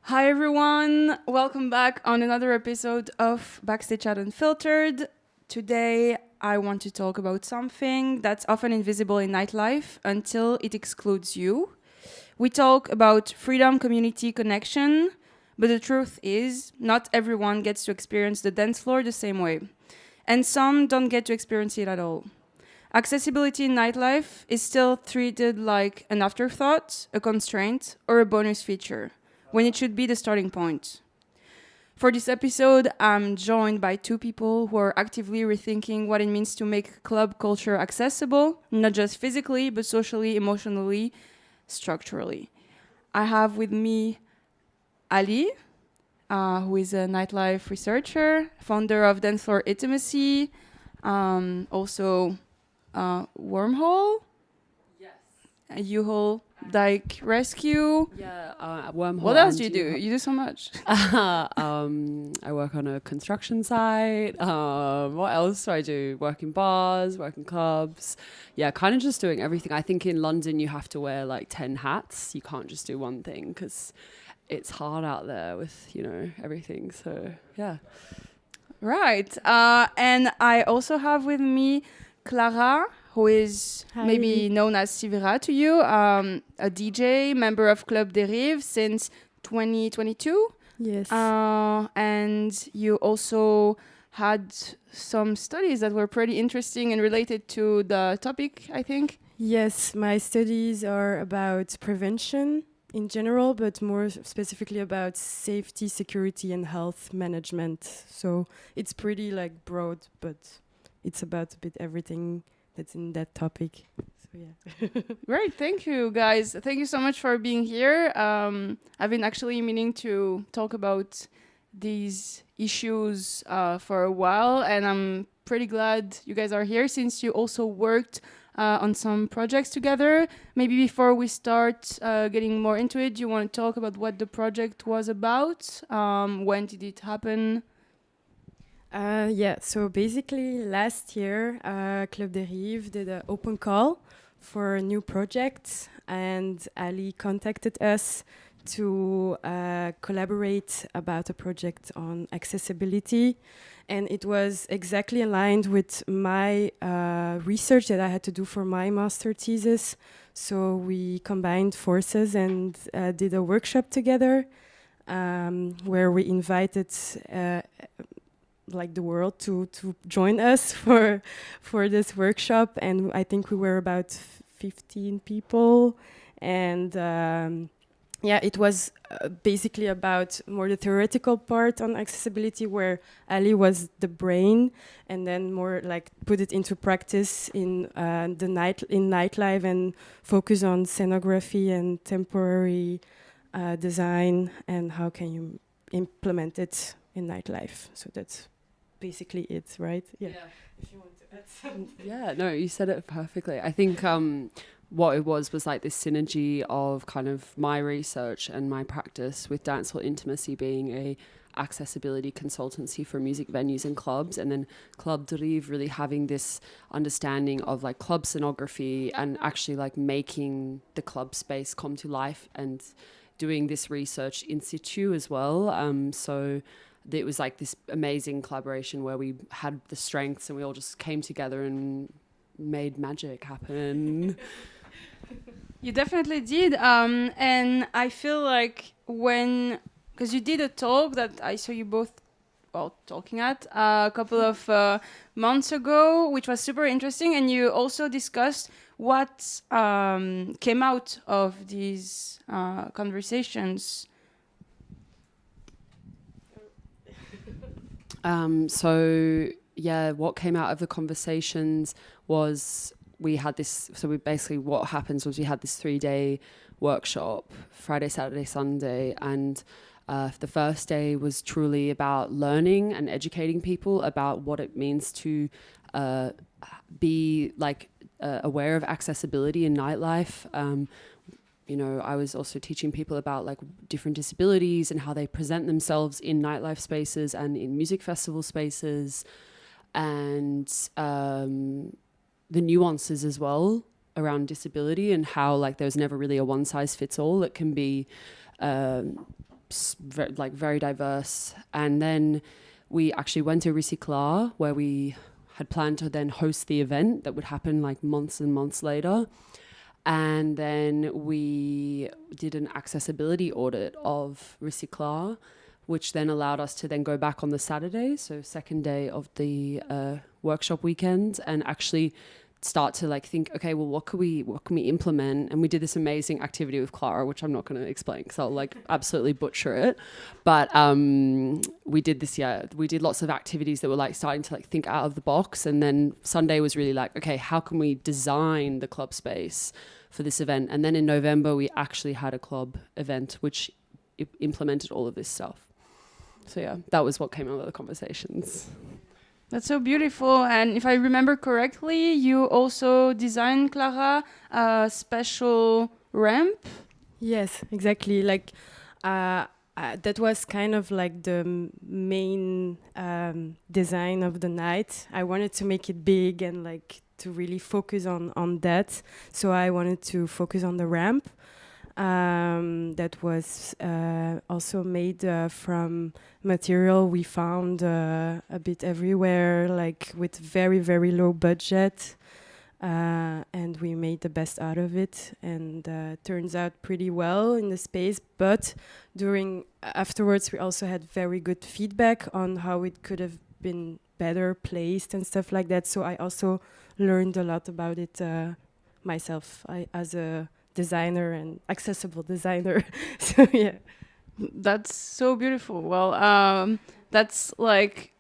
Hi everyone, welcome back on another episode of Backstage Unfiltered. Today I want to talk about something that's often invisible in nightlife until it excludes you. We talk about freedom, community, connection, but the truth is not everyone gets to experience the dance floor the same way. And some don't get to experience it at all. Accessibility in nightlife is still treated like an afterthought, a constraint, or a bonus feature, when it should be the starting point. For this episode, I'm joined by two people who are actively rethinking what it means to make club culture accessible, not just physically, but socially, emotionally, structurally. I have with me Ali, who is a nightlife researcher, founder of Dance Floor Intimacy, also Wormhole, U-Hole, Dyke Rescue. Wormhole. What else do you do? You do so much. I work on a construction site. What else do I do? Work in bars, work in clubs. Yeah, kind of just doing everything. I think in London you have to wear like 10 hats. You can't just do one thing because it's hard out there with, everything. So, yeah. Right. And I also have with me Clara, who is maybe known as Sivira to you, a DJ, member of Club Derive since 2022. Yes. And you also had some studies that were pretty interesting and related to the topic, I think. Yes, my studies are about prevention in general, but more specifically about safety, security, and health management. So it's pretty broad, but it's about a bit everything that's in that topic. So yeah. Great, thank you guys. Thank you so much for being here. I've been actually meaning to talk about these issues for a while, and I'm pretty glad you guys are here since you also worked on some projects together. Maybe before we start getting more into it, you want to talk about what the project was about? When did it happen? So basically last year, Club Derive did an open call for a new project, and Ali contacted us to collaborate about a project on accessibility. And it was exactly aligned with my research that I had to do for my master thesis. So we combined forces and did a workshop together where we invited the world to join us for this workshop. And I think we were about 15 people. And it was basically about more the theoretical part on accessibility, where Ali was the brain, and then more put it into practice in nightlife and focus on scenography and temporary design and how can you implement it in nightlife. So that's basically it, right? Yeah. If you want to add something. Yeah, no, you said it perfectly. I think what it was this synergy of kind of my research and my practice with Dance Hall Intimacy being a accessibility consultancy for music venues and clubs, and then Club Derive really having this understanding of club scenography and actually making the club space come to life and doing this research in situ as well. So it was this amazing collaboration where we had the strengths and we all just came together and made magic happen. You definitely did. And I feel like because you did a talk that I saw you both talking at a couple of months ago, which was super interesting. And you also discussed what came out of these conversations. What came out of the conversations was we had this. So what happens was we had this 3-day workshop, Friday, Saturday, Sunday, and the first day was truly about learning and educating people about what it means to be aware of accessibility in nightlife. I was also teaching people about different disabilities and how they present themselves in nightlife spaces and in music festival spaces, and the nuances as well around disability and how there's never really a one size fits all. It can be very diverse. And then we actually went to Recyclar, where we had planned to then host the event that would happen like months and months later. And then we did an accessibility audit of Recyclar, which then allowed us to then go back on the Saturday, so second day of the workshop weekend, and actually start to like think, okay, well, what can we implement? And we did this amazing activity with Clara, which I'm not going to explain because I'll like absolutely butcher it. But we did this, we did lots of activities that were like starting to like think out of the box. And then Sunday was really like, okay, how can we design the club space for this event? And then in November, we actually had a club event, which implemented all of this stuff. So yeah, that was what came out of the conversations. That's so beautiful. And if I remember correctly, you also designed, Clara, a special ramp. Yes, exactly. Like that was kind of like the main design of the night. I wanted to make it big and like to really focus on that. So I wanted to focus on the ramp. That was also made from material we found a bit everywhere, like with very, very low budget. And we made the best out of it, and turns out pretty well in the space. But afterwards, we also had very good feedback on how it could have been better placed and stuff like that. So I also learned a lot about it myself as a designer and accessible designer. So yeah, that's so beautiful. Well, that's like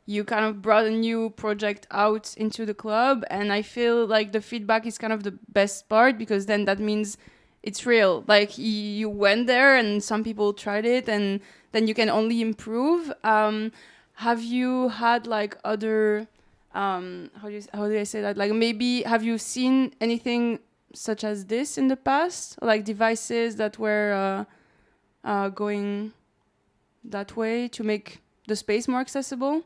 you kind of brought a new project out into the club, and I feel like the feedback is kind of the best part, because then that means it's real. Like you went there and some people tried it, and then you can only improve. Have you had like other how do I say that, like maybe have you seen anything such as this in the past, like devices that were going that way to make the space more accessible?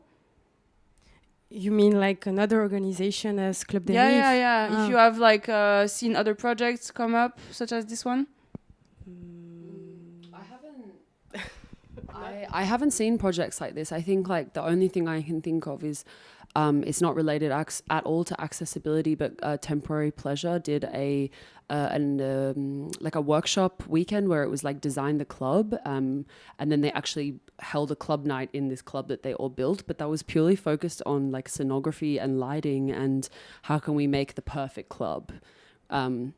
you mean like another organization as Club des Rives? Yeah. Oh. If you have like seen other projects come up such as this one. I haven't seen projects like this. I think like the only thing I can think of is it's not related at all to accessibility, but Temporary Pleasure did like a workshop weekend where it was like design the club, and then they actually held a club night in this club that they all built, but that was purely focused on like scenography and lighting and how can we make the perfect club,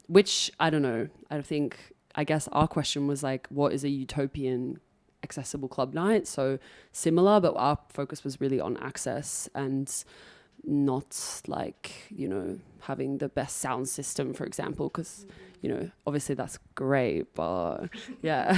which I don't know. I guess our question was like, what is a utopian accessible club night? So similar, but our focus was really on access and not like, having the best sound system, for example, because obviously that's great, but yeah.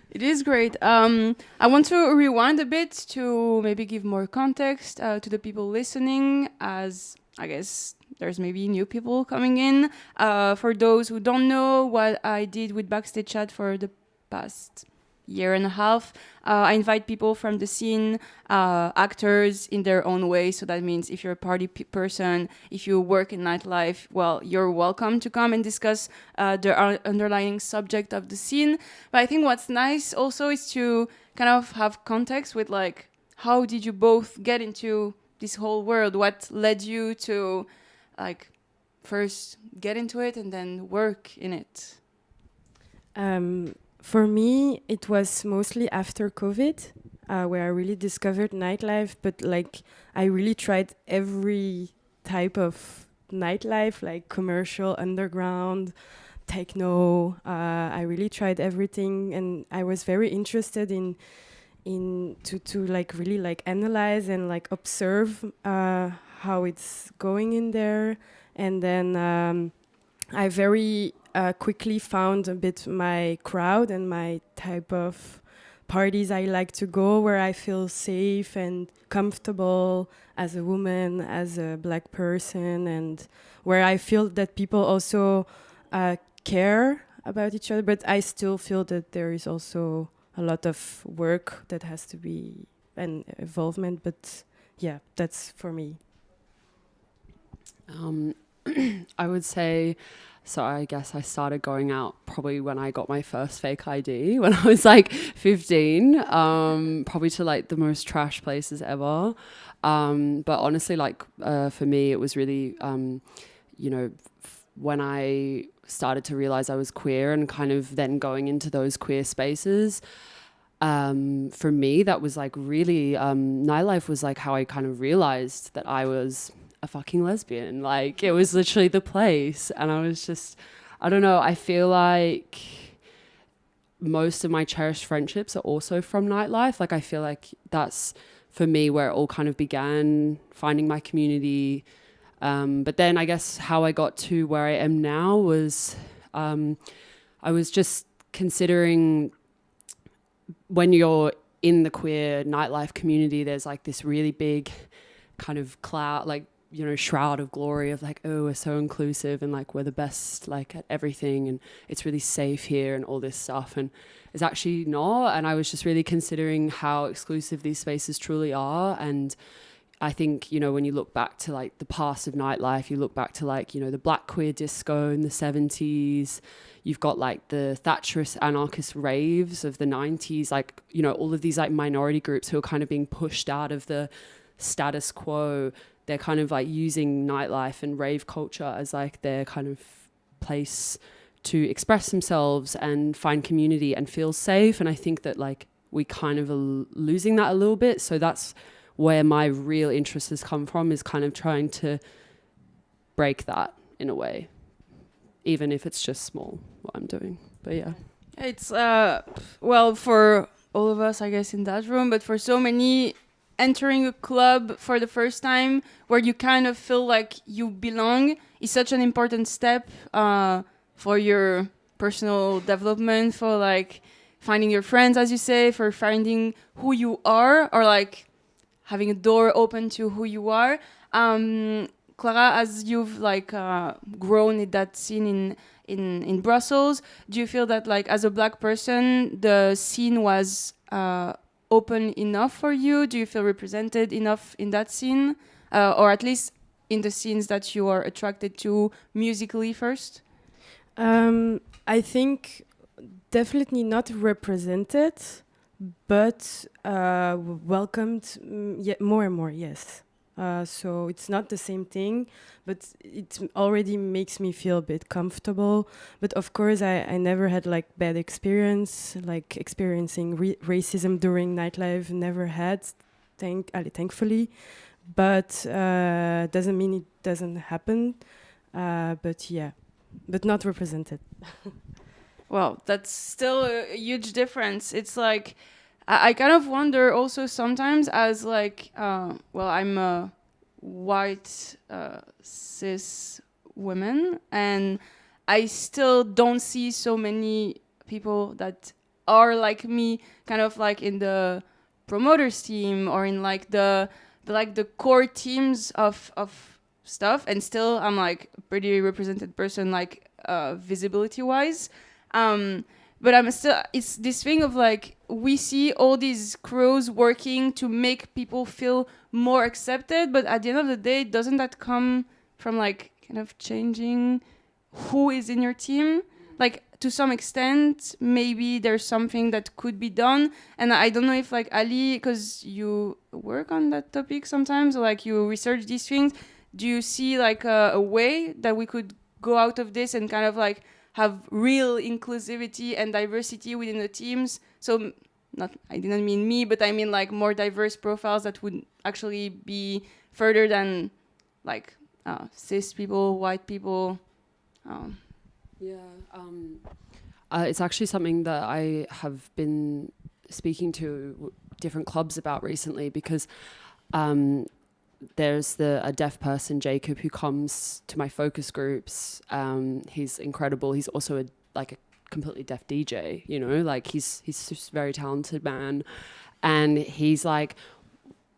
It is great. I want to rewind a bit to maybe give more context to the people listening, as I guess there's maybe new people coming in. For those who don't know what I did with Backstage Chat for the past year and a half, I invite people from the scene, actors in their own way. So that means if you're a party person, if you work in nightlife, well, you're welcome to come and discuss the underlying subject of the scene. But I think what's nice also is to kind of have context with like, how did you both get into this whole world? What led you to like first get into it and then work in it? For me, it was mostly after COVID, where I really discovered nightlife. But like, I really tried every type of nightlife, like commercial, underground, techno. I really tried everything, and I was very interested in to like really like analyze and like observe how it's going in there. And then I very quickly found a bit my crowd and my type of parties I like to go, where I feel safe and comfortable as a woman, as a Black person, and where I feel that people also care about each other. But I still feel that there is also a lot of work that has to be and involvement. But yeah, that's for me. I would say So I guess I started going out probably when I got my first fake ID when I was like 15, probably to like the most trash places ever. But honestly, like for me, it was really, when I started to realize I was queer and kind of then going into those queer spaces, for me, that was like really, nightlife was like how I kind of realized that I was a fucking lesbian. Like it was literally the place. And I was just, I don't know, I feel like most of my cherished friendships are also from nightlife. Like I feel like that's for me where it all kind of began, finding my community. But then I guess how I got to where I am now was I was just considering when you're in the queer nightlife community, there's like this really big kind of cloud, like, shroud of glory of like, oh, we're so inclusive and like we're the best like at everything and it's really safe here and all this stuff, and it's actually not. And I was just really considering how exclusive these spaces truly are. And I think, when you look back to like the past of nightlife, you look back to like, the black queer disco in the 70s, you've got like the Thatcherist anarchist raves of the 90s, like, all of these like minority groups who are kind of being pushed out of the status quo. They're kind of like using nightlife and rave culture as like their kind of place to express themselves and find community and feel safe. And I think that like we kind of are losing that a little bit. So that's where my real interest has come from, is kind of trying to break that in a way, even if it's just small what I'm doing. But yeah. It's, well, for all of us, I guess, in that room, but for so many, entering a club for the first time where you kind of feel like you belong is such an important step for your personal development, for like finding your friends, as you say, for finding who you are, or like having a door open to who you are. Clara, as you've like grown in that scene in Brussels, do you feel that like as a black person the scene was open enough for you? Do you feel represented enough in that scene, or at least in the scenes that you are attracted to musically first? I think definitely not represented, but welcomed more and more, yes. So it's not the same thing, but it already makes me feel a bit comfortable. But of course, I never had like bad experience, like experiencing racism during nightlife. Never had, thankfully. But doesn't mean it doesn't happen. But yeah, but not represented. Well, that's still a huge difference. It's like I kind of wonder also sometimes, as like, well, I'm a white cis woman, and I still don't see so many people that are like me, kind of like in the promoters team or in like the core teams of stuff, and still I'm like a pretty represented person, like visibility wise. But I'm still, it's this thing of like, we see all these crews working to make people feel more accepted, but at the end of the day, doesn't that come from like kind of changing who is in your team? Like to some extent, maybe there's something that could be done. And I don't know if like Ali, because you work on that topic sometimes, or like you research these things, do you see like a way that we could go out of this and kind of like have real inclusivity and diversity within the teams? So not, I didn't mean me, but I mean like more diverse profiles that would actually be further than like cis people, white people. It's actually something that I have been speaking to different clubs about recently, because there's a deaf person, Jacob, who comes to my focus groups. He's incredible. He's also a completely deaf DJ, like he's just a very talented man. And he's like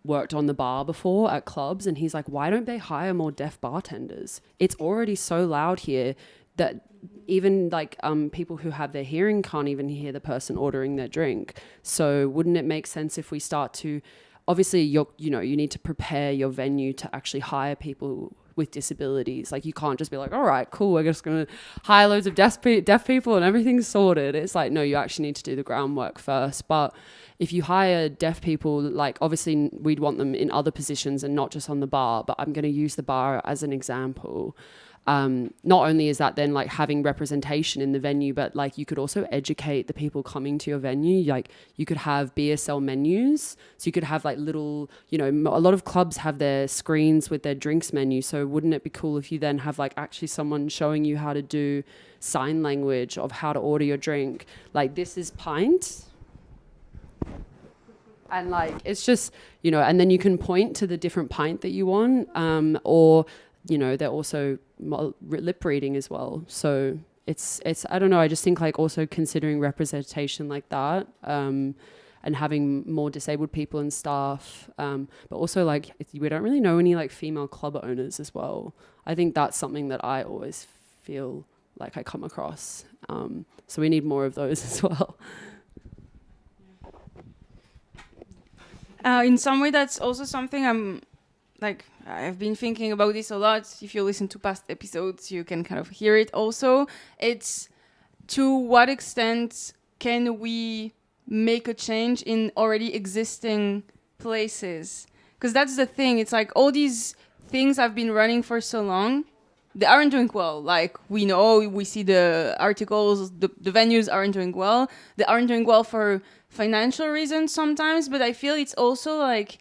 worked on the bar before at clubs, and he's like, why don't they hire more deaf bartenders? It's already so loud here that even like people who have their hearing can't even hear the person ordering their drink. So wouldn't it make sense if we start to, obviously you need to prepare your venue to actually hire people with disabilities. Like, you can't just be like, all right, cool, we're just going to hire loads of deaf people and everything's sorted. It's like, no, you actually need to do the groundwork first. But if you hire deaf people, like, obviously we'd want them in other positions and not just on the bar, but I'm going to use the bar as an example. Not only is that then like having representation in the venue, but like you could also educate the people coming to your venue. Like, you could have BSL menus. So you could have like little, you know, a lot of clubs have their screens with their drinks menu. So wouldn't it be cool if you then have like actually someone showing you how to do sign language of how to order your drink? Like, this is pint. And like, it's just, you know, and then you can point to the different pint that you want, or, you know, they're also lip reading as well. So it's I don't know, I just think like also considering representation like that, and having more disabled people and staff, but also like we don't really know any like female club owners as well. I think that's something that I always feel like I come across, so we need more of those as well. In some way, that's also something I've been thinking about this a lot. If you listen to past episodes, you can kind of hear it also. It's to what extent can we make a change in already existing places? Because that's the thing. It's like all these things have been running for so long, they aren't doing well. Like, we know, we see the articles, the venues aren't doing well. They aren't doing well for financial reasons sometimes, but I feel it's also like,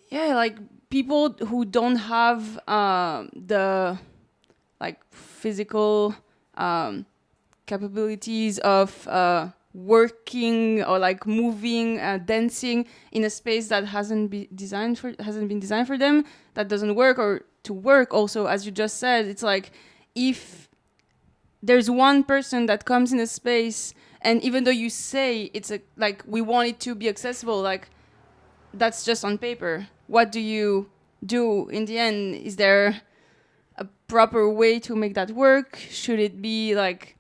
yeah, like people who don't have the like physical capabilities of working or like moving, dancing in a space that hasn't been designed for them, that doesn't work. Or to work also, as you just said, it's like if there's one person that comes in a space, and even though you say it's like we want it to be accessible, like that's just on paper. What do you do in the end? Is there a proper way to make that work? Should it be like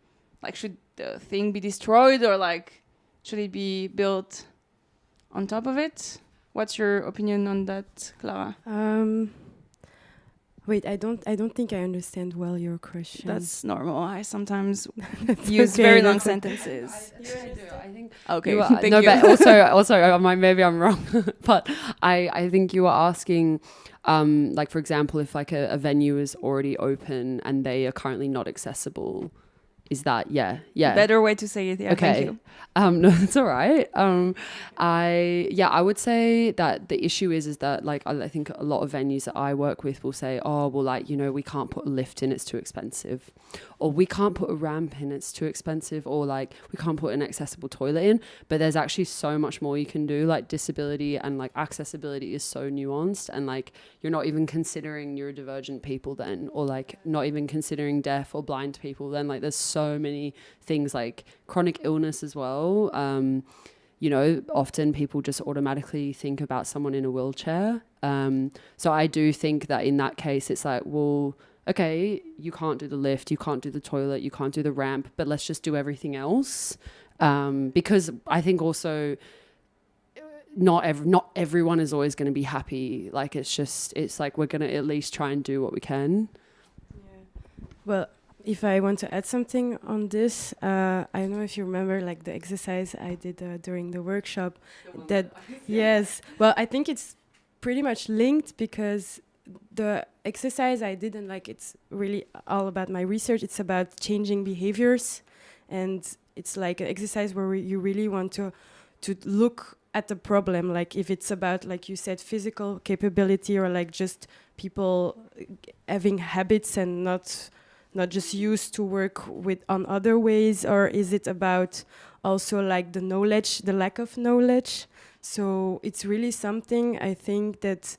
should the thing be destroyed, or like should it be built on top of it? What's your opinion on that, Clara? Wait, I don't think I understand well your question. That's normal. I sometimes use very long sentences. I do. I think okay. Thank you. But also, maybe I'm wrong, but I think you were asking, like, for example, if like a venue is already open and they are currently not accessible. Is that, yeah. Better way to say it, yeah, okay. Thank you. No, that's all right. I would say that the issue is that, like, I think a lot of venues that I work with will say, oh, well, like, you know, we can't put a lift in, it's too expensive. Or we can't put a ramp in, it's too expensive. Or, like, we can't put an accessible toilet in. But there's actually so much more you can do. Like, disability and, like, accessibility is so nuanced. And, like, you're not even considering neurodivergent people then. Or, like, not even considering deaf or blind people then. Like, there's so many things, like chronic illness as well. You know, often people just automatically think about someone in a wheelchair. So I do think that in that case, it's like, well, okay, you can't do the lift, you can't do the toilet, you can't do the ramp, but let's just do everything else. Because I think also not everyone is always going to be happy. Like, it's like we're going to at least try and do what we can. Yeah. Well, if I want to add something on this, I don't know if you remember, like, the exercise I did during the workshop. Yes. Well, I think it's pretty much linked, because the exercise I did, and like it's really all about my research. It's about changing behaviors, and it's like an exercise where you really want to look at the problem. Like, if it's about, like you said, physical capability, or like just people having habits and not just used to work with on other ways, or is it about also like the knowledge, the lack of knowledge? So it's really something, I think, that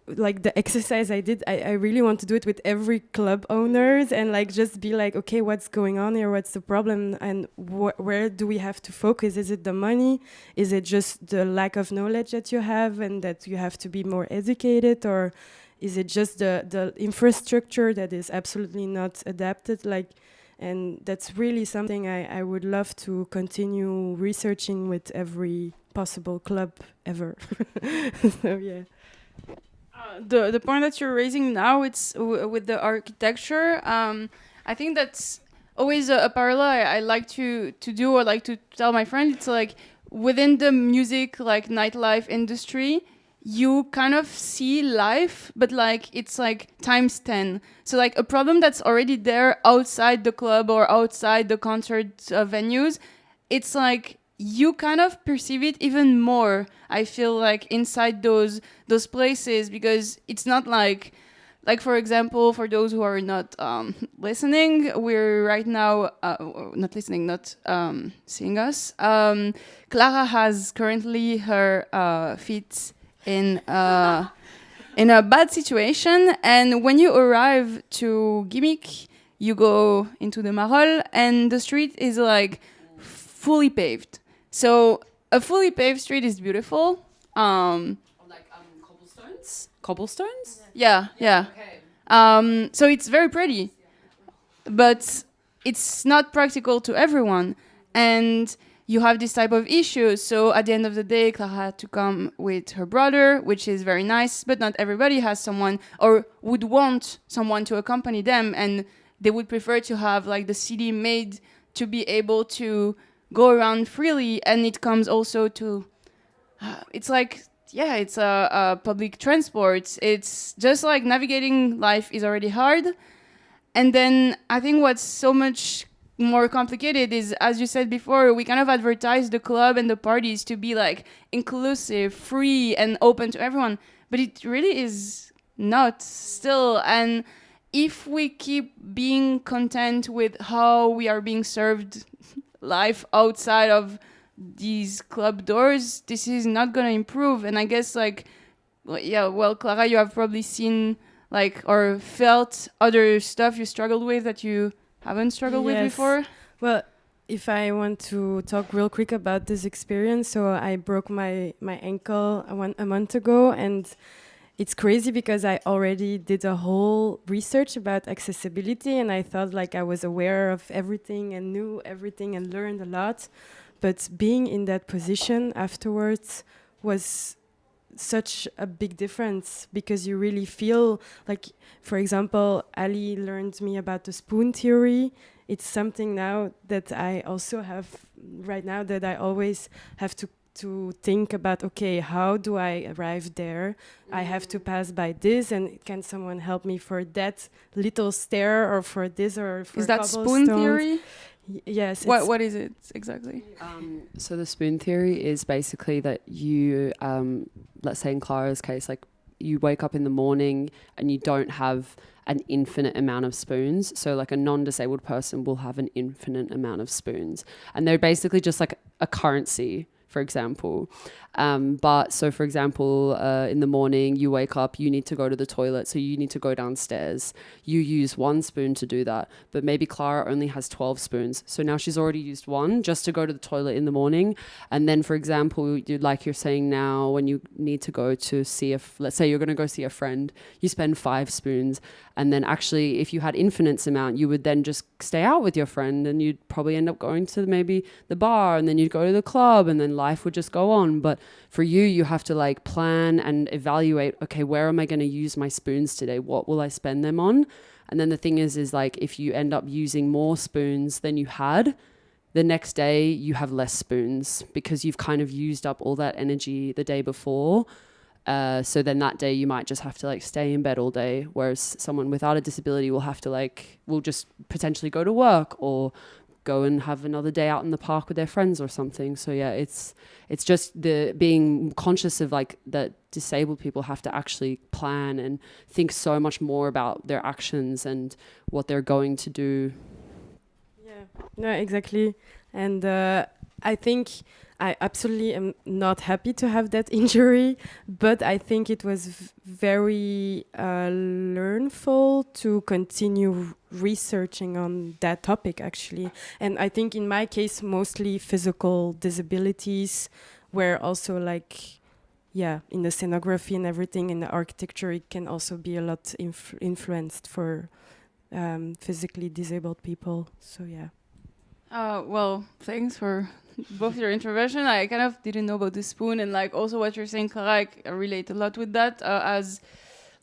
like the exercise I did, I really want to do it with every club owners, and like just be like, okay, what's going on here? What's the problem? And where do we have to focus? Is it the money? Is it just the lack of knowledge that you have and that you have to be more educated? Or is it just the infrastructure that is absolutely not adapted? Like, and that's really something I would love to continue researching with every possible club ever. So yeah. The point that you're raising now, it's with the architecture. I think that's always a parallel I like to do, or like to tell my friends. It's like within the music, like nightlife industry, you kind of see life, but like it's like times 10. So like a problem that's already there outside the club or outside the concert venues, it's like you kind of perceive it even more. I feel like inside those places, because it's not like for example, for those who are not listening, we're right now not listening, not seeing us. Clara has currently her feet in a bad situation, and when you arrive to GIMIC, you go into the Marolles, and the street is like fully paved. So a fully paved street is beautiful. Cobblestones? Cobblestones? Yeah. Okay. So it's very pretty, but it's not practical to everyone. And you have this type of issues. So at the end of the day, Clara had to come with her brother, which is very nice, but not everybody has someone or would want someone to accompany them. And they would prefer to have like the city made to be able to go around freely. And it comes also to, it's like, yeah, it's a public transport. It's just like navigating life is already hard. And then I think what's so much more complicated is, as you said before, we kind of advertise the club and the parties to be like inclusive, free, and open to everyone. But it really is not still. And if we keep being content with how we are being served life outside of these club doors, this is not going to improve. And I guess like, well, Clara, you have probably seen like or felt other stuff you struggled with that you haven't struggled with before. Well, if I want to talk real quick about this experience, so I broke my ankle a month ago, and it's crazy because I already did a whole research about accessibility, and I thought like I was aware of everything and knew everything and learned a lot. But being in that position afterwards was such a big difference, because you really feel like, for example, Ali learned me about the spoon theory. It's something now that I also have right now, that I always have to think about, okay, how do I arrive there? I have to pass by this, and can someone help me for that little stair, or for this, or for is that spoon theory? Yes. What is it exactly? So the spoon theory is basically that you, let's say in Clara's case, like you wake up in the morning and you don't have an infinite amount of spoons. So like a non-disabled person will have an infinite amount of spoons, and they're basically just like a currency, for example. But so for example, in the morning you wake up, you need to go to the toilet, so you need to go downstairs. You use one spoon to do that, but maybe Clara only has 12 spoons. So now she's already used one just to go to the toilet in the morning. And then for example, like you're saying now, when you need to go to see let's say you're going to go see a friend, you spend 5 spoons. And then actually, if you had infinite amount, you would then just stay out with your friend, and you'd probably end up going to maybe the bar, and then you'd go to the club, and then life would just go on. But for you have to like plan and evaluate, okay, where am I going to use my spoons today? What will I spend them on? And then the thing is like, if you end up using more spoons than you had, the next day you have less spoons, because you've kind of used up all that energy the day before. So then that day you might just have to like stay in bed all day, whereas someone without a disability will have to will just potentially go to work or go and have another day out in the park with their friends or something. So yeah, it's just the being conscious of like that disabled people have to actually plan and think so much more about their actions and what they're going to do. Yeah, no, exactly. And I think I absolutely am not happy to have that injury, but I think it was very learnful to continue researching on that topic, actually. And I think in my case, mostly physical disabilities were also like, in the scenography and everything, in the architecture, it can also be a lot influenced for physically disabled people. So, yeah. Well, thanks for both your intervention. I kind of didn't know about the spoon, and like also what you're saying, Clara, I relate a lot with that. As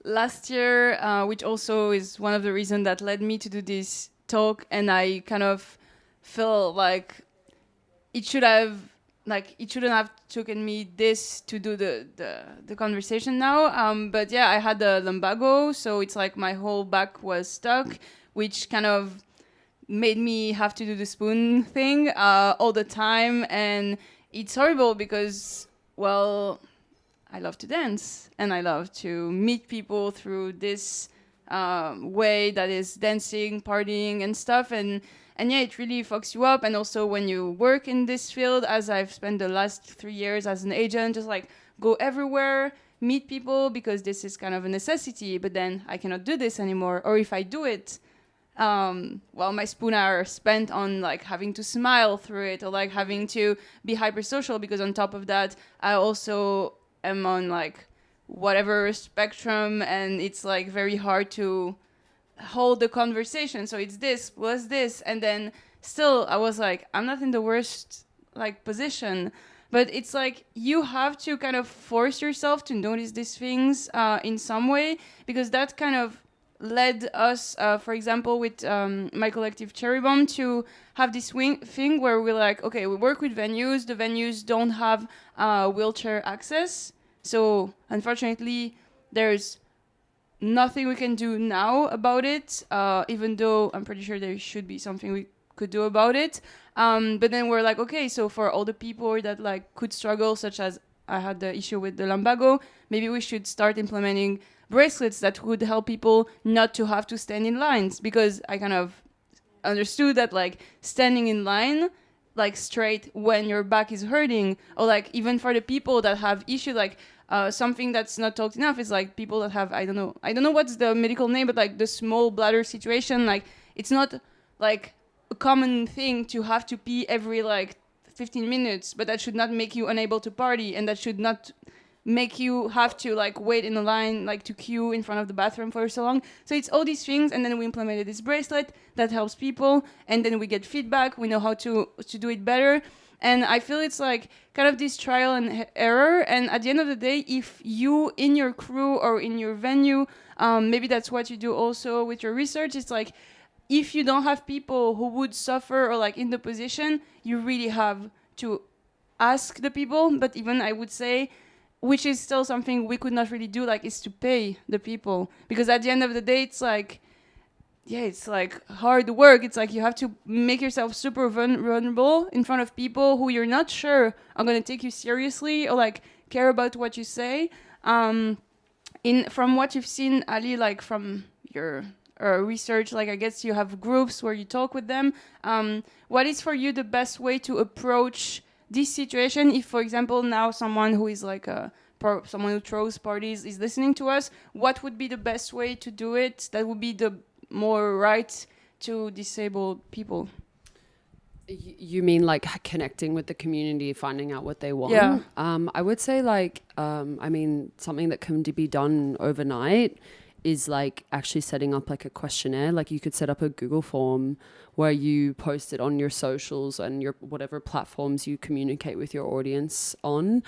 last year, which also is one of the reasons that led me to do this talk, and I kind of feel like it shouldn't have taken me this to do the conversation now. But yeah, I had the lumbago, so it's like my whole back was stuck, which kind of made me have to do the spoon thing all the time, and it's horrible because, well, I love to dance and I love to meet people through this way that is dancing, partying and stuff, and yeah, it really fucks you up. And also when you work in this field, as I've spent the last 3 years as an agent, just like go everywhere, meet people, because this is kind of a necessity, but then I cannot do this anymore. Or if I do it, well, my spoon are spent on like having to smile through it, or like having to be hypersocial, because on top of that, I also am on like whatever spectrum, and it's like very hard to hold the conversation. So it's this plus this, and then still I was like, I'm not in the worst like position, but it's like you have to kind of force yourself to notice these things in some way, because that kind of led us, for example, with my collective Cherry Bomb, to have this thing where we're like, okay, we work with venues. The venues don't have wheelchair access, so unfortunately, there's nothing we can do now about it, even though I'm pretty sure there should be something we could do about it. But then we're like, okay, so for all the people that like could struggle, such as I had the issue with the lumbago, maybe we should start implementing bracelets that would help people not to have to stand in lines, because I kind of understood that like standing in line like straight when your back is hurting, or like even for the people that have issue, like something that's not talked enough is like people that have, I don't know what's the medical name, but like the small bladder situation. Like it's not like a common thing to have to pee every like 15 minutes, but that should not make you unable to party, and that should not make you have to like wait in a line, like to queue in front of the bathroom for so long. So it's all these things, and then we implemented this bracelet that helps people, and then we get feedback, we know how to do it better. And I feel it's like kind of this trial and error, and at the end of the day, if you in your crew or in your venue, maybe that's what you do also with your research, it's like if you don't have people who would suffer or like in the position, you really have to ask the people. But even I would say, which is still something we could not really do, like, is to pay the people. Because at the end of the day, it's like, yeah, it's like hard work. It's like you have to make yourself super vulnerable in front of people who you're not sure are going to take you seriously or like care about what you say. From what you've seen, Ali, like from your research, like I guess you have groups where you talk with them. What is for you the best way to approach this situation? If, for example, now someone who is like someone who throws parties is listening to us, what would be the best way to do it that would be the more right to disabled people? You mean like connecting with the community, finding out what they want? Yeah. I would say like, I mean, something that can be done overnight is like actually setting up like a questionnaire. Like you could set up a Google form where you post it on your socials and your whatever platforms you communicate with your audience on.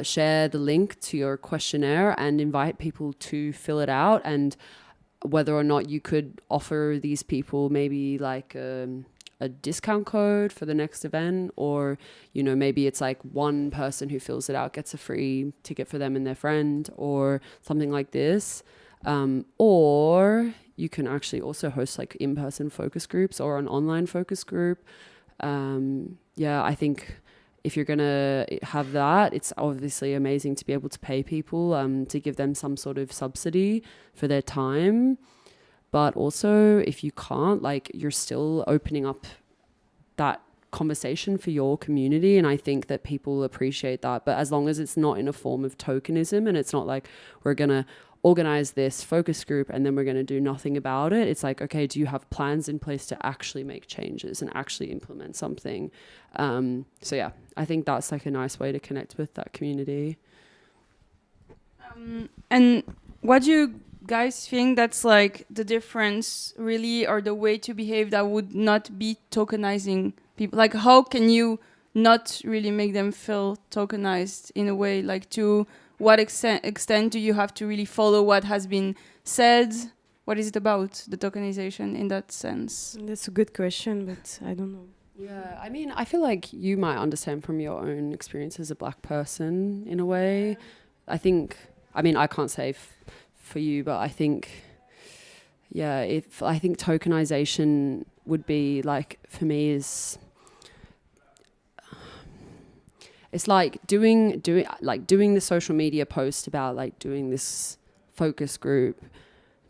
Share the link to your questionnaire and invite people to fill it out, and whether or not you could offer these people maybe like a discount code for the next event, or, you know, maybe it's like one person who fills it out gets a free ticket for them and their friend or something like this. Or you can actually also host like in-person focus groups or an online focus group. Yeah, I think if you're going to have that, it's obviously amazing to be able to pay people to give them some sort of subsidy for their time. But also, if you can't, like, you're still opening up that conversation for your community. And I think that people appreciate that. But as long as it's not in a form of tokenism, and it's not like we're going to organize this focus group and then we're going to do nothing about it. It's like, okay, do you have plans in place to actually make changes and actually implement something? So yeah, I think that's like a nice way to connect with that community. And what do you guys think that's like the difference really, or the way to behave that would not be tokenizing people? Like, how can you not really make them feel tokenized in a way, like to what extent do you have to really follow what has been said? What is it about, the tokenization in that sense? That's a good question, but I don't know. Yeah, I mean, I feel like you might understand from your own experience as a black person in a way. I think, I mean, I can't say for you, but I think, yeah, I think tokenization would be like, for me, is, it's like doing the social media post about like doing this focus group,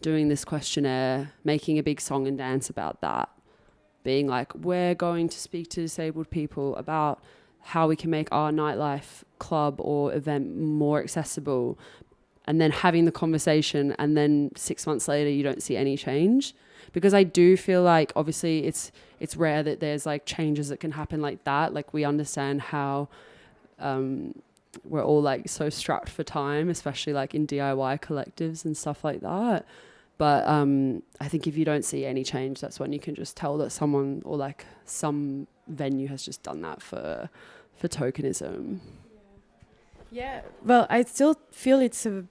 doing this questionnaire, making a big song and dance about that, being like, we're going to speak to disabled people about how we can make our nightlife club or event more accessible, and then having the conversation, and then 6 months later you don't see any change. Because I do feel like, obviously it's rare that there's like changes that can happen like that. Like, we understand how we're all like so strapped for time, especially like in DIY collectives and stuff like that. But I think if you don't see any change, that's when you can just tell that someone or like some venue has just done that for tokenism. Yeah, well, I still feel it's a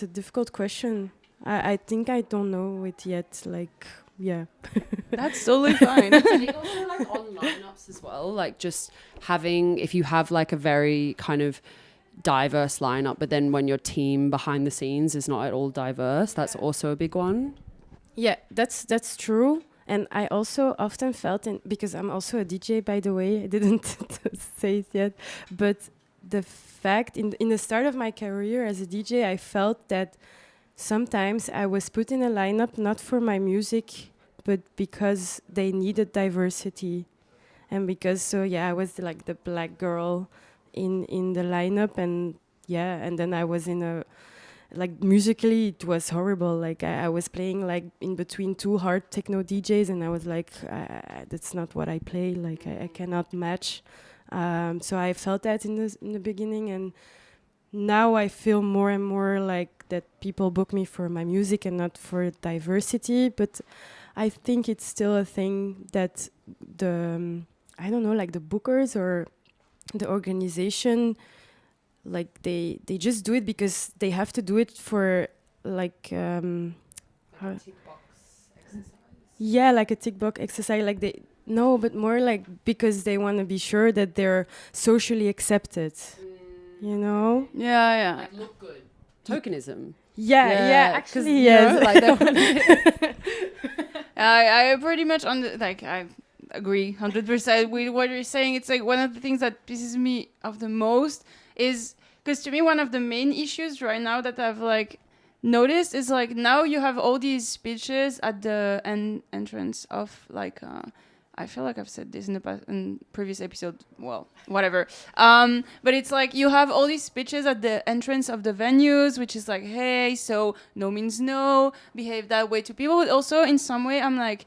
difficult question. I think I don't know it yet. Like, yeah. That's totally fine. I think also like on lineups as well, like just having, if you have like a very kind of diverse lineup, but then when your team behind the scenes is not at all diverse, that's also a big one. Yeah, that's true. And I also often felt, because I'm also a DJ, by the way, I didn't say it yet, but the fact in the start of my career as a DJ, I felt that sometimes I was put in a lineup not for my music, but because they needed diversity, and because I was like the black girl in the lineup, and then I was in a, like, musically it was horrible. Like I was playing like in between two hard techno DJs, and I was like, that's not what I play. Like I cannot match. So I felt that in the beginning, and now I feel more and more like that people book me for my music and not for diversity. But I think it's still a thing that the I don't know, like the bookers or the organization, like they just do it because they have to do it for like a tick box exercise. Yeah, like a tick box exercise. Like but more like because they want to be sure that they're socially accepted. You know? Yeah. Like, look good. Tokenism. Yeah. Actually, yes. Like I pretty much I agree 100% with what you're saying. It's like one of the things that pisses me off the most is because to me one of the main issues right now that I've like noticed is like now you have all these speeches at the entrance of like I feel like I've said this in previous episode. Well, whatever. But it's like you have all these speeches at the entrance of the venues, which is like, hey, so no means no, behave that way to people. But also in some way, I'm like,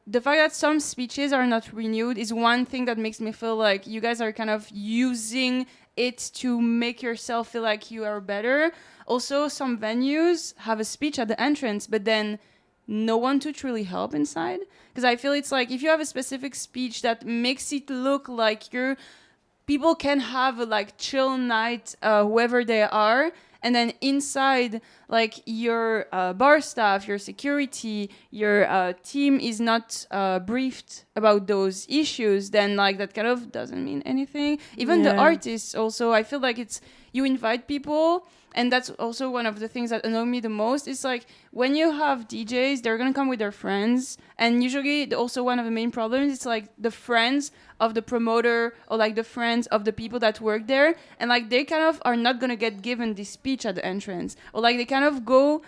the fact that some speeches are not renewed is one thing that makes me feel like you guys are kind of using it to make yourself feel like you are better. Also, some venues have a speech at the entrance, but then no one to truly help inside. Because I feel it's like if you have a specific speech that makes it look like people can have a like chill night, whoever they are, and then inside like your bar staff, your security, your team is not briefed about those issues, then like that kind of doesn't mean anything. Even the artists also, I feel like it's you invite people. And that's also one of the things that annoy me the most. Is like when you have DJs, they're going to come with their friends. And usually also one of the main problems is like the friends of the promoter or like the friends of the people that work there. And like they kind of are not going to get given this speech at the entrance. Or like they kind of go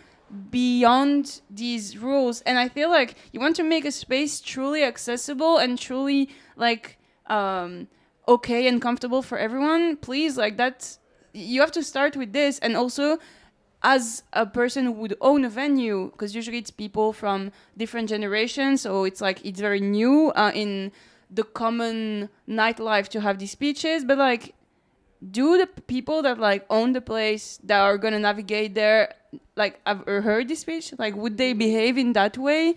beyond these rules. And I feel like you want to make a space truly accessible and truly like okay and comfortable for everyone. Please, like that's... You have to start with this, and also as a person who would own a venue, because usually it's people from different generations, so it's like it's very new in the common nightlife to have these speeches, but like do the people that like own the place that are gonna navigate there like I've heard this speech, like would they behave in that way?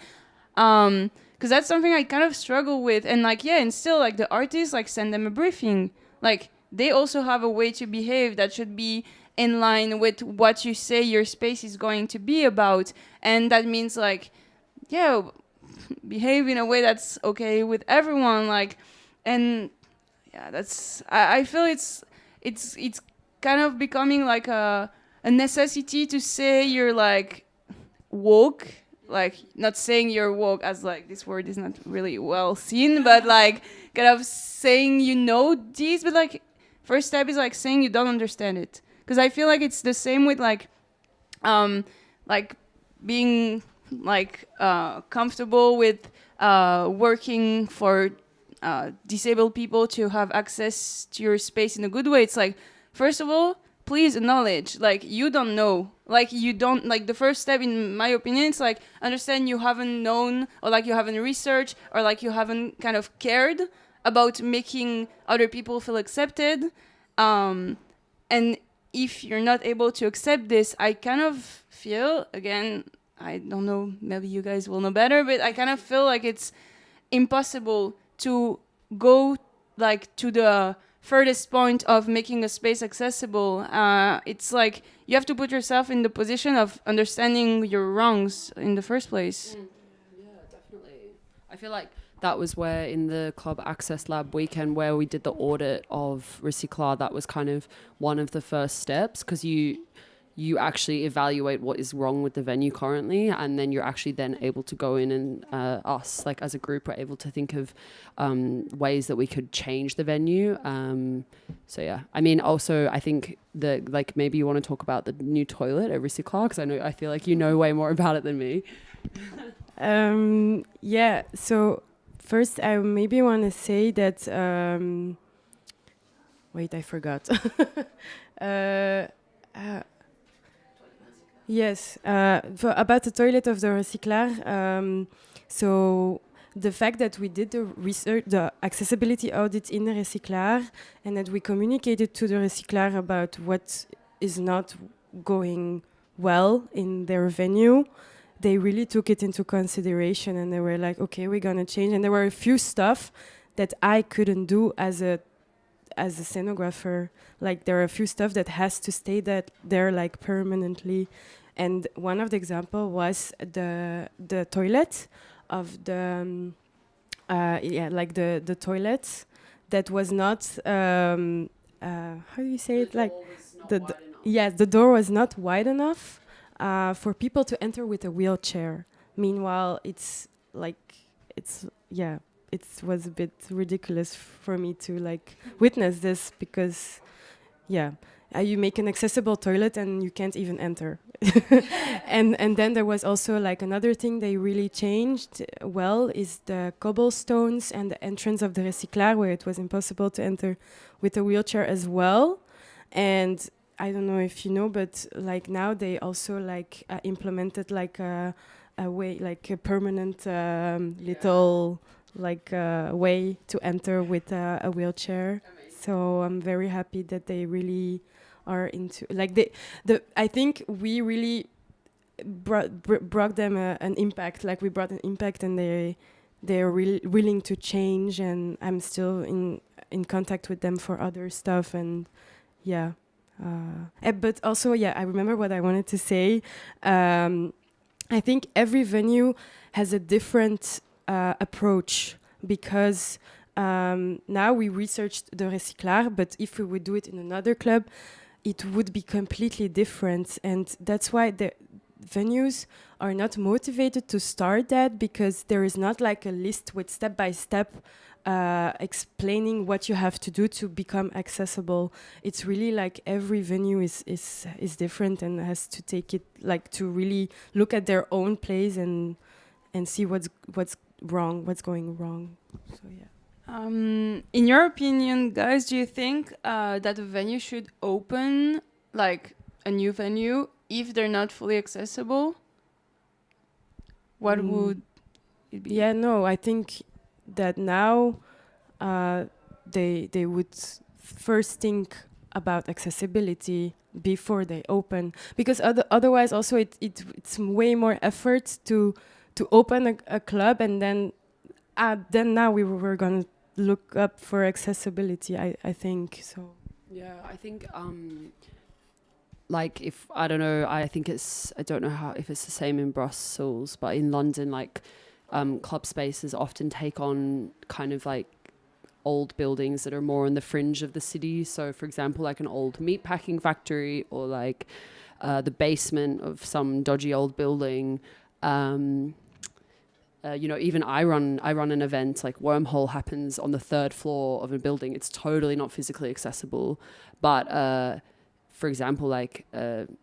Because that's something I kind of struggle with, and like and still like the artists like send them a briefing, like they also have a way to behave that should be in line with what you say your space is going to be about. And that means like, yeah, behave in a way that's okay with everyone. Like, and yeah, that's, I feel it's kind of becoming like a necessity to say you're like woke, like not saying you're woke as like this word is not really well seen, but like kind of saying you know these, but like first step is like saying you don't understand it, because I feel like it's the same with like being like comfortable with working for disabled people to have access to your space in a good way. It's like, first of all, please acknowledge like you don't know, like you don't, like the first step in my opinion, it's like understand you haven't known, or like you haven't researched, or like you haven't kind of cared about making other people feel accepted. And if you're not able to accept this, I kind of feel, again, I don't know, maybe you guys will know better, but I kind of feel like it's impossible to go like to the furthest point of making a space accessible. It's like you have to put yourself in the position of understanding your wrongs in the first place. Yeah, definitely. I feel like that was where in the Club Access Lab weekend where we did the audit of Recyclar, that was kind of one of the first steps, because you actually evaluate what is wrong with the venue currently, and then you're actually then able to go in and us, like as a group, we're able to think of ways that we could change the venue. So yeah, I mean, also I think that like maybe you want to talk about the new toilet at Recyclar, because I feel like you know way more about it than me. Yeah, so first I maybe want to say that wait, I forgot. Yes, about the toilet of the Recyclar. So the fact that we did the research, the accessibility audit in the Recyclar, and that we communicated to the Recyclar about what is not going well in their venue, they really took it into consideration, and they were like, okay, we're gonna change. And there were a few stuff that I couldn't do as a scenographer. Like there are a few stuff that has to stay that there like permanently. And one of the example was the toilet of the like the toilet that was not how do you say it, like yes, the door was not wide enough for people to enter with a wheelchair. Meanwhile, it was a bit ridiculous for me to like witness this, because you make an accessible toilet and you can't even enter. and then there was also like another thing they really changed is the cobblestones and the entrance of the Recyclar, where it was impossible to enter with a wheelchair as well. And I don't know if you know, but like now they also like implemented like a way, like a permanent little like way to enter with a wheelchair. Amazing. So I'm very happy that they really are into like I think we really brought them an impact. Like we brought an impact, and they're really willing to change. And I'm still in contact with them for other stuff. And yeah, but also I remember what I wanted to say. I think every venue has a different approach, because now we researched the Recyclar, but if we would do it in another club, it would be completely different. And that's why the venues are not motivated to start that, because there is not like a list with step-by-step explaining what you have to do to become accessible. It's really like every venue is different, and has to take it like to really look at their own place and see what's going wrong. So yeah. In your opinion, guys, do you think that a venue should open like a new venue if they're not fully accessible? What would it be? Yeah, no, I think that now they would first think about accessibility before they open, because otherwise also it's way more effort to open a club, and then now we were gonna look up for accessibility. I think so. Yeah, I think like if I don't know, I don't know how if it's the same in Brussels, but in London, like club spaces often take on kind of like old buildings that are more on the fringe of the city. So for example, like an old meatpacking factory, or like the basement of some dodgy old building. You know, even I run an event, like Wormhole happens on the 3rd floor of a building. It's totally not physically accessible, but for example, like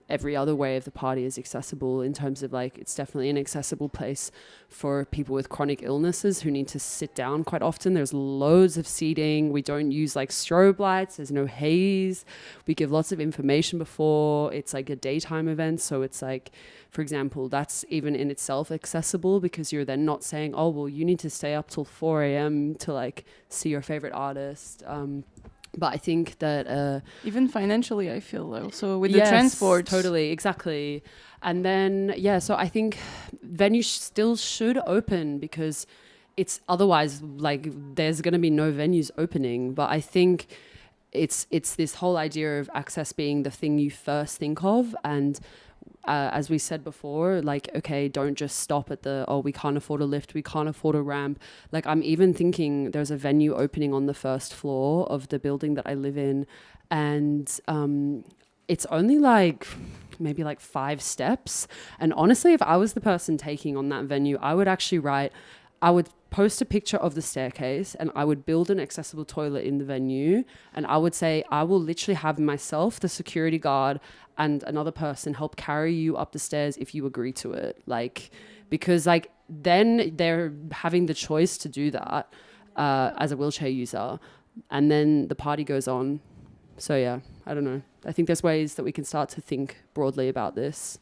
every other way of the party is accessible in terms of like it's definitely an accessible place for people with chronic illnesses who need to sit down quite often. There's loads of seating. We don't use like strobe lights. There's no haze. We give lots of information before. It's like a daytime event, so it's like, for example, that's even in itself accessible because you're then not saying, oh well, you need to stay up till 4 a.m. to like see your favorite artist. But I think that even financially, I feel also with the transport. Totally, exactly. And then so I think venues still should open because it's otherwise like there's going to be no venues opening. But I think it's this whole idea of access being the thing you first think of, and as we said before, like, okay, don't just stop at we can't afford a lift, we can't afford a ramp. Like, I'm even thinking there's a venue opening on the 1st floor of the building that I live in. And it's only like maybe like 5 steps. And honestly, if I was the person taking on that venue, I would post a picture of the staircase and I would build an accessible toilet in the venue. And I would say, I will literally have myself, the security guard, and another person help carry you up the stairs if you agree to it. Like, because like then they're having the choice to do that as a wheelchair user, and then the party goes on. So yeah, I don't know. I think there's ways that we can start to think broadly about this.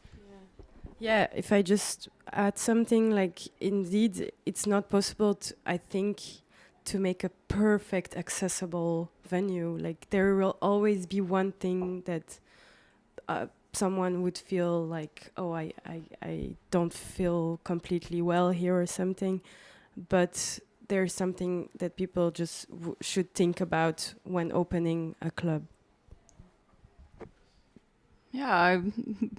Yeah, if I just add something, like indeed, it's not possible, I think, to make a perfect accessible venue. Like there will always be one thing that someone would feel like, oh, I don't feel completely well here or something. But there's something that people just should think about when opening a club. Yeah, I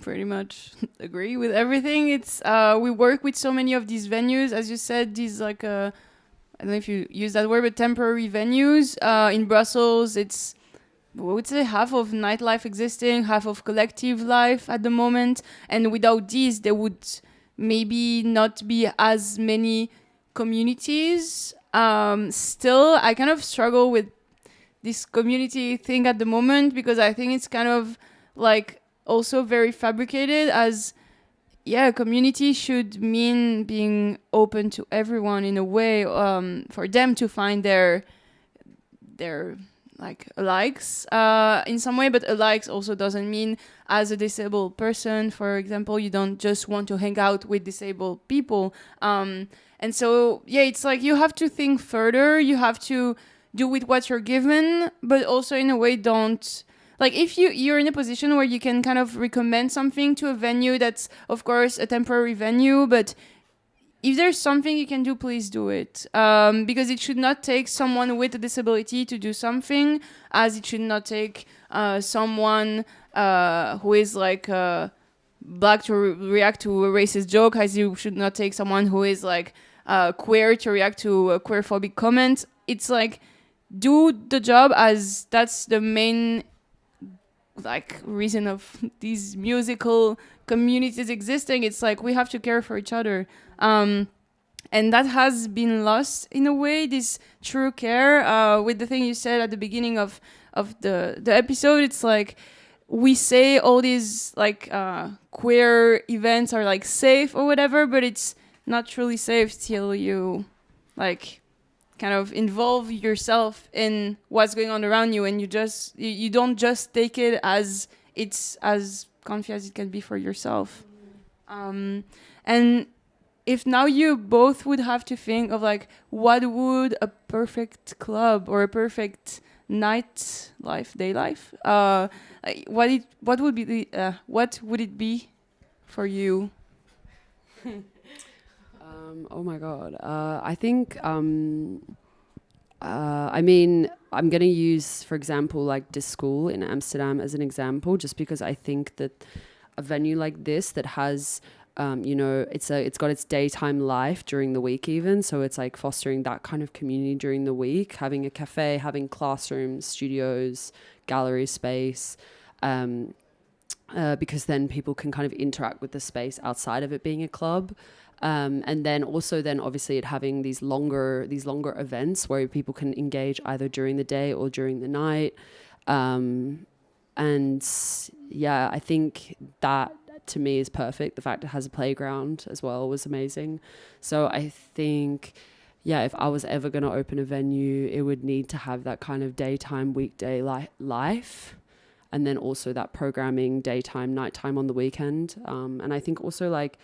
pretty much agree with everything. It's we work with so many of these venues, as you said, these like I don't know if you use that word, but temporary venues. In Brussels, it's I would say half of nightlife existing, half of collective life at the moment. And without these, there would maybe not be as many communities. Still, I kind of struggle with this community thing at the moment because I think it's kind of like also very fabricated as, yeah, community should mean being open to everyone in a way, for them to find their like likes in some way, but likes also doesn't mean as a disabled person, for example, you don't just want to hang out with disabled people. And so, yeah, it's like you have to think further, you have to do with what you're given, but also in a way don't, like if you're in a position where you can kind of recommend something to a venue that's of course a temporary venue, but if there's something you can do, please do it. Because it should not take someone with a disability to do something, as it should not take someone who is like black to react to a racist joke, as you should not take someone who is like queer to react to a queerphobic comment. It's like, do the job, as that's the main like reason of these musical communities existing. It's like we have to care for each other, and that has been lost in a way, this true care. With the thing you said at the beginning of the episode, it's like we say all these like queer events are like safe or whatever, but it's not truly safe till you like kind of involve yourself in what's going on around you, and you don't just take it as it's as comfy as it can be for yourself. And if now you both would have to think of like what would a perfect club or a perfect night life, day life, what would it be for you? Oh my god, I think I mean, I'm going to use, for example, like De School in Amsterdam as an example, just because I think that a venue like this that has, it's got its daytime life during the week even. So it's like fostering that kind of community during the week, having a cafe, having classrooms, studios, gallery space, because then people can kind of interact with the space outside of it being a club. And then obviously it having these longer events where people can engage either during the day or during the night. And yeah, I think that to me is perfect. The fact it has a playground as well was amazing. So I think, yeah, if I was ever going to open a venue, it would need to have that kind of daytime, weekday life. And then also that programming, daytime, nighttime on the weekend. And I think also like,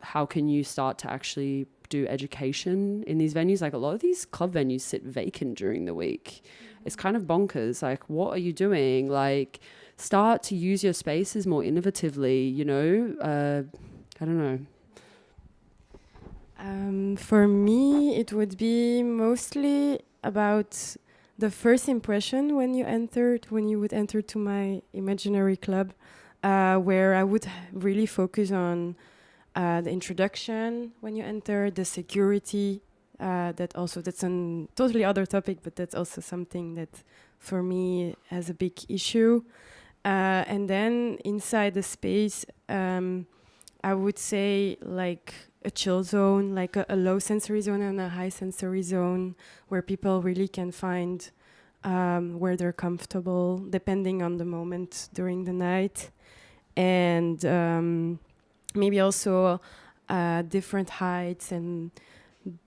how can you start to actually do education in these venues? Like a lot of these club venues sit vacant during the week. It's kind of bonkers. Like, what are you doing? Like, start to use your spaces more innovatively, I don't know. For me, it would be mostly about the first impression when you would enter to my imaginary club, where I would really focus on the introduction when you enter, the security, that's a totally other topic, but that's also something that for me has a big issue. And then inside the space, I would say like a chill zone, like a low sensory zone and a high sensory zone where people really can find where they're comfortable depending on the moment during the night. And maybe also different heights and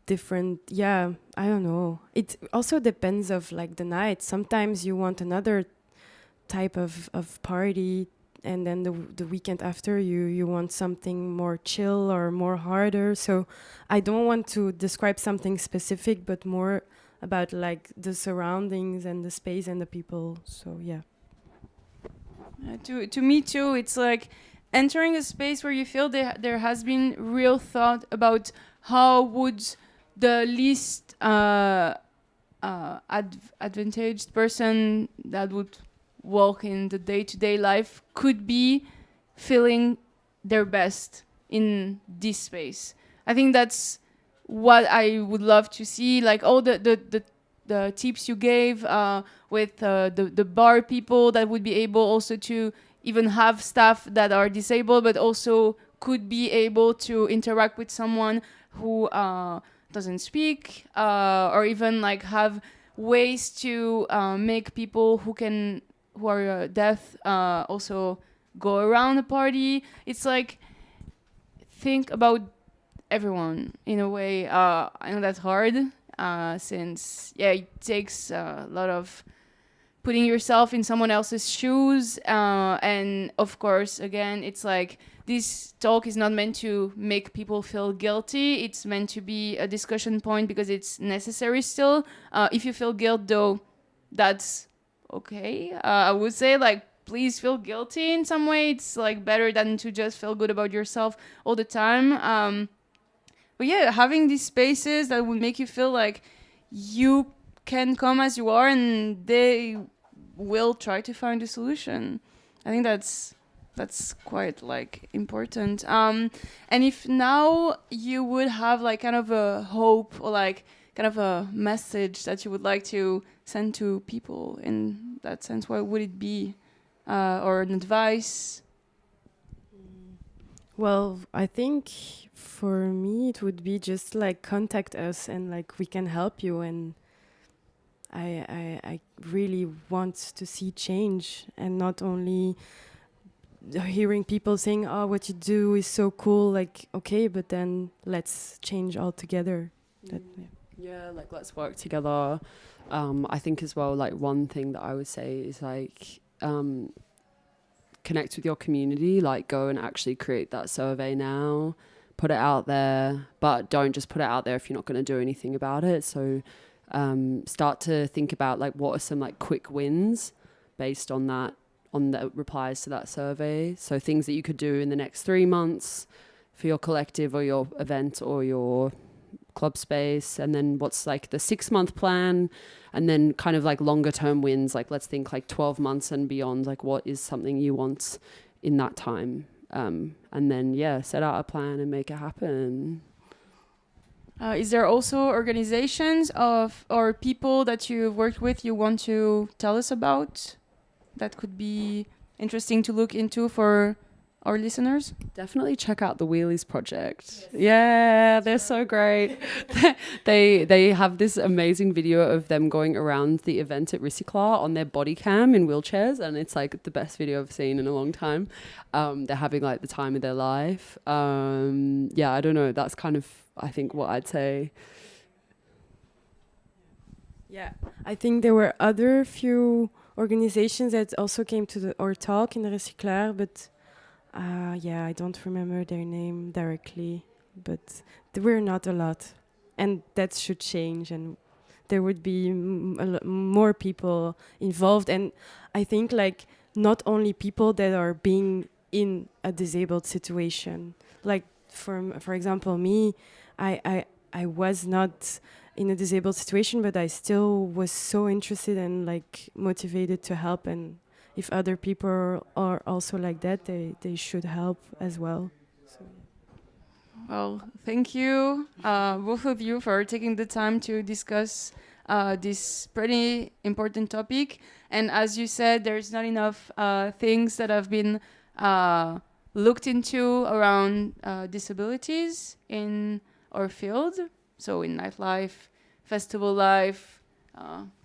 different, I don't know. It also depends of like the night. Sometimes you want another type of party, and then the weekend after you want something more chill or more harder. So I don't want to describe something specific, but more about like the surroundings and the space and the people. So yeah. To me too, it's like entering a space where you feel there has been real thought about how would the least advantaged person that would walk in the day-to-day life could be feeling their best in this space. I think that's what I would love to see, like all the tips you gave with the bar people that would be able also to even have staff that are disabled, but also could be able to interact with someone who doesn't speak, or even like have ways to make people who are deaf also go around the party. It's like think about everyone in a way. I know that's hard since it takes a lot of putting yourself in someone else's shoes, and of course again it's like this talk is not meant to make people feel guilty. It's meant to be a discussion point because it's necessary still. If you feel guilt though, that's okay. I would say like please feel guilty in some way. It's like better than to just feel good about yourself all the time. But yeah, having these spaces that would make you feel like you can come as you are and they will try to find a solution. I think that's quite like important. And if now you would have like kind of a hope or like kind of a message that you would like to send to people in that sense, what would it be? Or an advice? Well, I think for me it would be just like contact us and like we can help you. And I really want to see change, and not only hearing people saying, oh, what you do is so cool, like okay, but then let's change all together. Yeah, like let's work together. I think as well, like one thing that I would say is like connect with your community, like go and actually create that survey now, put it out there, but don't just put it out there if you're not going to do anything about it. So start to think about like what are some like quick wins based on that, on the replies to that survey. So things that you could do in the next 3 months for your collective or your event or your club space, and then what's like the 6-month plan, and then kind of like longer term wins, like let's think like 12 months and beyond, like what is something you want in that time, and then set out a plan and make it happen. Is there also organizations or people that you've worked with you want to tell us about that could be interesting to look into for our listeners? Definitely check out the Wheelies project. Yes. Yeah, they're so great. they have this amazing video of them going around the event at Recyclar on their body cam in wheelchairs, and it's like the best video I've seen in a long time. They're having like the time of their life. I don't know. That's kind of, I think, what I'd say. Yeah, I think there were other few organizations that also came to our talk in Recyclar, but I don't remember their name directly, but there were not a lot, and that should change, and there would be more people involved, and I think like not only people that are being in a disabled situation, like for example me, I was not in a disabled situation, but I still was so interested and like motivated to help, and if other people are also like that, they should help as well. So. Well, thank you, both of you, for taking the time to discuss this pretty important topic. And as you said, there's not enough things that have been looked into around disabilities in our field. So in nightlife, festival life,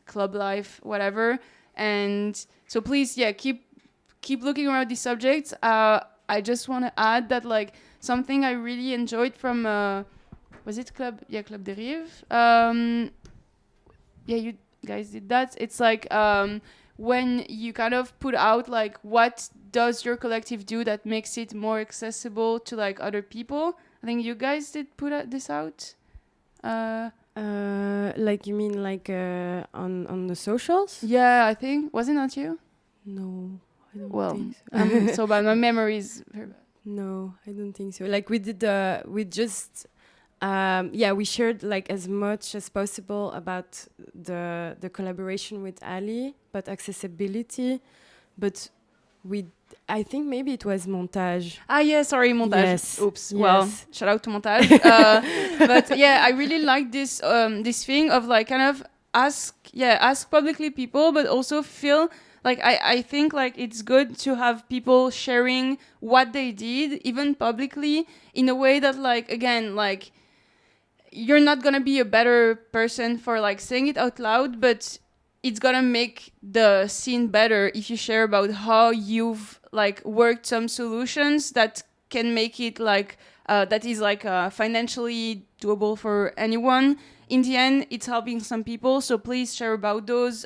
club life, whatever. And so please, keep looking around these subjects. I just want to add that like something I really enjoyed from was it Club Dérive? You guys did that. It's like when you kind of put out like what does your collective do that makes it more accessible to like other people. I think you guys did put this out. Like you mean like on the socials? Yeah, I think. Was it not you? No, I don't think so. I'm so bad. My memory is very bad. No, I don't think so. Like we did, we just, we shared like as much as possible about the collaboration with Ali, but accessibility, but I think maybe it was Montage. Montage. Yes. Oops. Yes. Well, shout out to Montage. But yeah, I really like this this thing of like kind of ask publicly people, but also feel like I think like it's good to have people sharing what they did, even publicly, in a way that like, again, like you're not gonna be a better person for like saying it out loud, but it's gonna make the scene better if you share about how you've like worked some solutions that can make it like that is like financially doable for anyone. In the end, it's helping some people, so please share about those.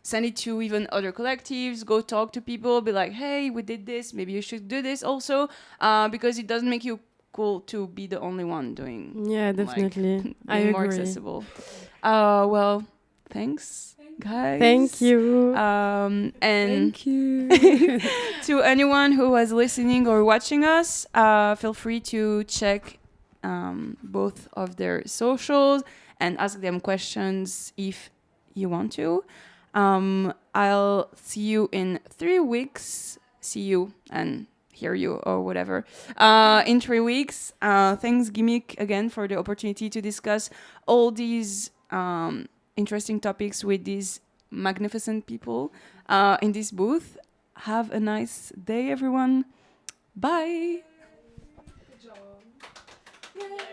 Send it to even other collectives. Go talk to people. Be like, hey, we did this. Maybe you should do this also, because it doesn't make you cool to be the only one doing. Yeah, definitely. Like, I agree. More accessible. Well, thanks, guys. Thank you. And Thank you. to anyone who was listening or watching us, feel free to check both of their socials and ask them questions if you want to. I'll see you in 3 weeks. See you and hear you or whatever in 3 weeks. Thanks GIMIC again for the opportunity to discuss all these interesting topics with these magnificent people in this booth. Have a nice day, everyone. Bye. Good job. Yay.